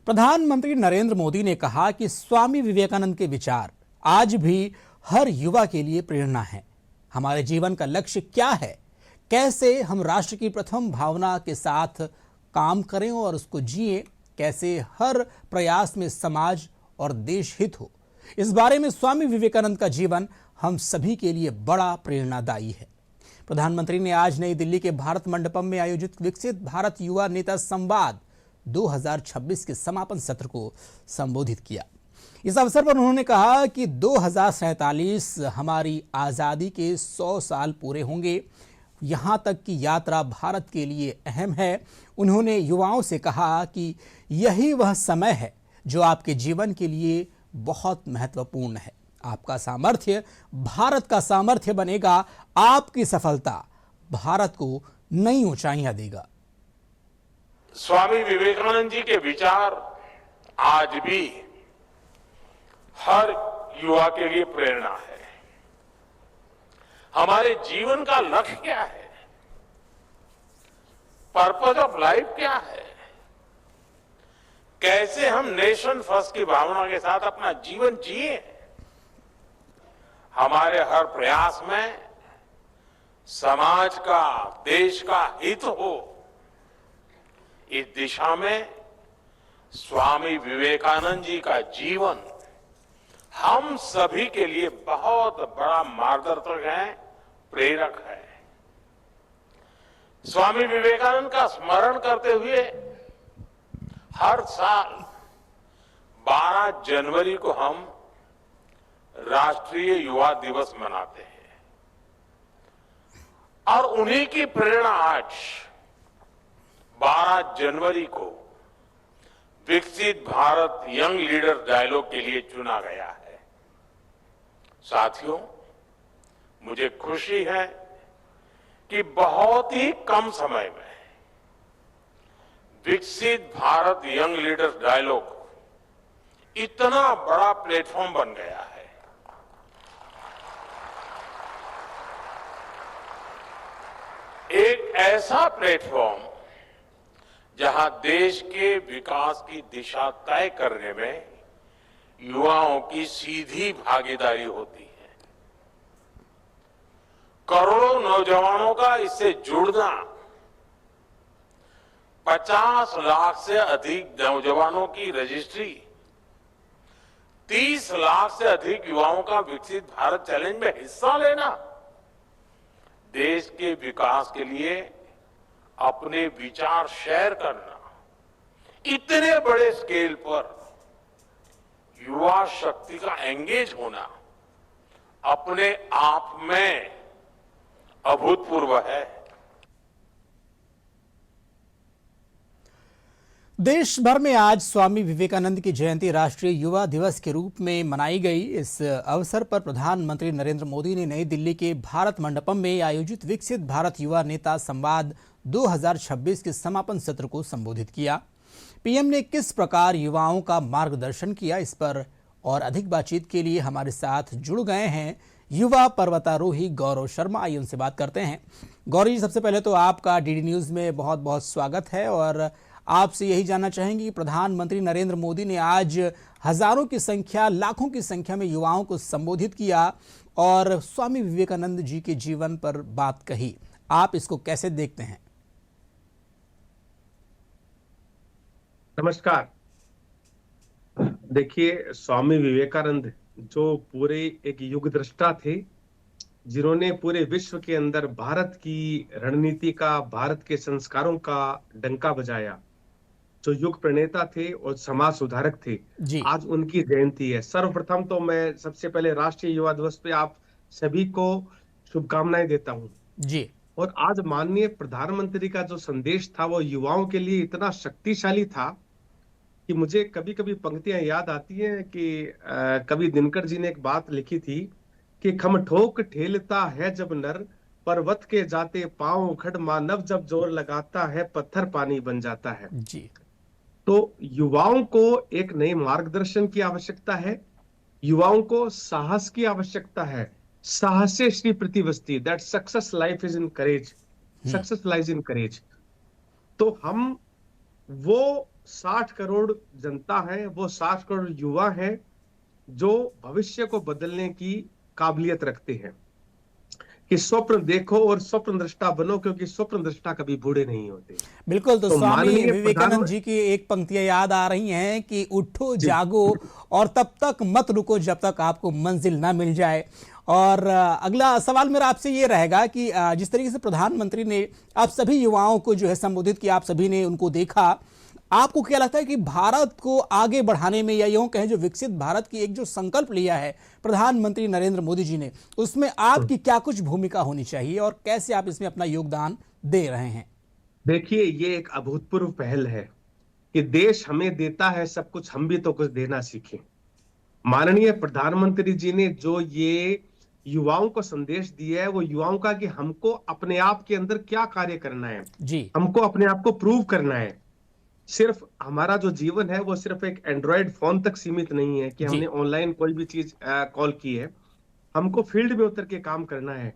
प्रधानमंत्री नरेंद्र मोदी ने कहा कि स्वामी विवेकानंद के विचार आज भी हर युवा के लिए प्रेरणा है। हमारे जीवन का लक्ष्य क्या है, कैसे हम राष्ट्र की प्रथम भावना के साथ काम करें और उसको जिएं, कैसे हर प्रयास में समाज और देश हित हो, इस बारे में स्वामी विवेकानंद का जीवन हम सभी के लिए बड़ा प्रेरणादायी है। प्रधानमंत्री ने आज नई दिल्ली के भारत मंडपम में आयोजित विकसित भारत युवा नेता संवाद 2026 के समापन सत्र को संबोधित किया। इस अवसर पर उन्होंने कहा कि 2047 हमारी आज़ादी के 100 साल पूरे होंगे। यहाँ तक की यात्रा भारत के लिए अहम है। उन्होंने युवाओं से कहा कि यही वह समय है जो आपके जीवन के लिए बहुत महत्वपूर्ण है। आपका सामर्थ्य भारत का सामर्थ्य बनेगा। आपकी सफलता भारत को नई ऊंचाइयां देगा। स्वामी विवेकानंद जी के विचार आज भी हर युवा के लिए प्रेरणा है। हमारे जीवन का लक्ष्य क्या है, पर्पस ऑफ लाइफ क्या है, कैसे हम नेशन फर्स्ट की भावना के साथ अपना जीवन जिए। हमारे हर प्रयास में समाज का, देश का हित हो, इस दिशा में स्वामी विवेकानंद जी का जीवन हम सभी के लिए बहुत बड़ा मार्गदर्शक है, प्रेरक है। स्वामी विवेकानंद का स्मरण करते हुए हर साल 12 जनवरी को हम राष्ट्रीय युवा दिवस मनाते हैं और उन्हीं की प्रेरणा आज 12 जनवरी को विकसित भारत यंग लीडर डायलॉग के लिए चुना गया है। साथियों, मुझे खुशी है कि बहुत ही कम समय में विकसित भारत यंग लीडर डायलॉग इतना बड़ा प्लेटफॉर्म बन गया है। एक ऐसा प्लेटफॉर्म जहां देश के विकास की दिशा तय करने में युवाओं की सीधी भागीदारी होती है। करोड़ों नौजवानों का इससे जुड़ना, 50 लाख से अधिक नौजवानों की रजिस्ट्री, 30 लाख से अधिक युवाओं का विकसित भारत चैलेंज में हिस्सा लेना, देश के विकास के लिए अपने विचार शेयर करना, इतने बड़े स्केल पर युवा शक्ति का एंगेज होना अपने आप में अभूतपूर्व है। देश भर में आज स्वामी विवेकानंद की जयंती राष्ट्रीय युवा दिवस के रूप में मनाई गई। इस अवसर पर प्रधानमंत्री नरेंद्र मोदी ने नई दिल्ली के भारत मंडपम में आयोजित विकसित भारत युवा नेता संवाद 2026 के समापन सत्र को संबोधित किया। पीएम ने किस प्रकार युवाओं का मार्गदर्शन किया, इस पर और अधिक बातचीत के लिए हमारे साथ जुड़ गए हैं युवा पर्वतारोही गौरव शर्मा। आइए उनसे बात करते हैं। गौरव जी, सबसे पहले तो आपका डीडी न्यूज में बहुत बहुत स्वागत है और आपसे यही जानना चाहेंगे कि प्रधानमंत्री नरेंद्र मोदी ने आज हजारों की संख्या, लाखों की संख्या में युवाओं को संबोधित किया और स्वामी विवेकानंद जी के जीवन पर बात कही। आप इसको कैसे देखते हैं? नमस्कार। देखिए, स्वामी विवेकानंद जो पूरे एक युग दृष्टा थे, जिन्होंने पूरे विश्व के अंदर भारत की रणनीति का, भारत के संस्कारों का डंका बजाया, जो युग प्रणेता थे और समाज सुधारक थे, आज उनकी जयंती है। सर्वप्रथम तो मैं सबसे पहले राष्ट्रीय युवा दिवस पे आप सभी को शुभकामनाएं देता हूं जी। और आज माननीय प्रधानमंत्री का जो संदेश था वो युवाओं के लिए इतना शक्तिशाली था कि मुझे कभी कभी पंक्तियां याद आती हैं कि कवि दिनकर जी ने एक बात लिखी थी कि खम ठोक ठेलता है जब नर, पर्वत के जाते पांव उखड़, मानव जब जोर लगाता है पत्थर पानी बन जाता है। जी। तो युवाओं को एक नए मार्गदर्शन की आवश्यकता है, युवाओं को साहस की आवश्यकता है। साहसे श्री प्रतिवस्ती, that success life is in courage, success lies in courage. तो हम वो 60 करोड़ जनता है, वो 60 करोड़ युवा हैं जो भविष्य को बदलने की काबिलियत रखते हैं कि स्वप्न देखो और स्वप्न दृष्टा बनो, क्योंकि स्वप्न दृष्टा कभी बूढ़े नहीं होते। बिल्कुल। तो तो स्वामी माननीय विवेकानंद जी की एक पंक्तियां याद आ रही हैं कि उठो जी। जागो और तब तक मत रुको जब तक आपको मंजिल ना मिल जाए। और अगला सवाल मेरा आपसे ये रहेगा कि जिस तरीके से प्रधानमंत्री ने आप सभी युवाओं को जो है संबोधित किया, आप सभी ने उनको देखा, आपको क्या लगता है कि भारत को आगे बढ़ाने में, या यूं कहें जो विकसित भारत की एक जो संकल्प लिया है प्रधानमंत्री नरेंद्र मोदी जी ने, उसमें आपकी क्या कुछ भूमिका होनी चाहिए और कैसे आप इसमें अपना योगदान दे रहे हैं? देखिए, ये एक अभूतपूर्व पहल है कि देश हमें देता है सब कुछ, हम भी तो कुछ देना सीखें। माननीय प्रधानमंत्री जी ने जो ये युवाओं को संदेश दिया है, वो युवाओं का कि हमको अपने आप के अंदर क्या कार्य करना है, जी। हमको अपने आप को प्रूव करना है। सिर्फ हमारा जो जीवन है वो सिर्फ एक एंड्रॉयड फोन तक सीमित नहीं है कि जी। हमने ऑनलाइन कोई भी चीज कॉल की है। हमको फील्ड में उतर के काम करना है।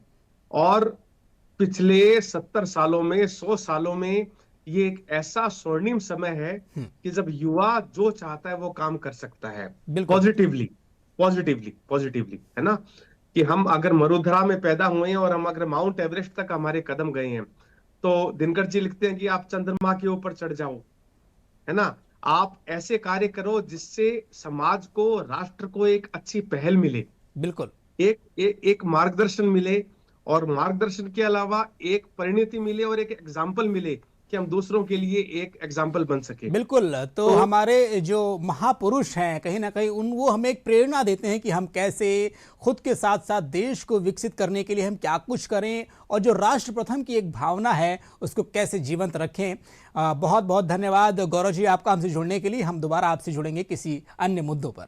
और पिछले 70 सालों में, 100 सालों में ये एक ऐसा स्वर्णिम समय है कि जब युवा जो चाहता है वो काम कर सकता है। बिल्कुल। पॉजिटिवली, पॉजिटिवली, है ना? कि हम अगर मरुधरा में पैदा हुए हैं और हम अगर माउंट एवरेस्ट तक हमारे कदम गए हैं, तो दिनकर जी लिखते हैं कि आप चंद्रमा के ऊपर चढ़ जाओ, है ना? आप ऐसे कार्य करो जिससे समाज को, राष्ट्र को एक अच्छी पहल मिले, बिल्कुल। एक मार्गदर्शन मिले, और मार्गदर्शन के अलावा एक परिणति मिले और एक एग्जाम्पल मिले कि हम दूसरों के लिए एक एग्जाम्पल बन सके। बिल्कुल। तो हमारे जो महापुरुष हैं कहीं ना कहीं वो हमें एक प्रेरणा देते हैं कि हम कैसे खुद के साथ साथ देश को विकसित करने के लिए हम क्या कुछ करें, और जो राष्ट्र प्रथम की एक भावना है उसको कैसे जीवंत रखें। बहुत बहुत धन्यवाद गौरव जी आपका हमसे जुड़ने के लिए। हम दोबारा आपसे जुड़ेंगे किसी अन्य मुद्दों पर।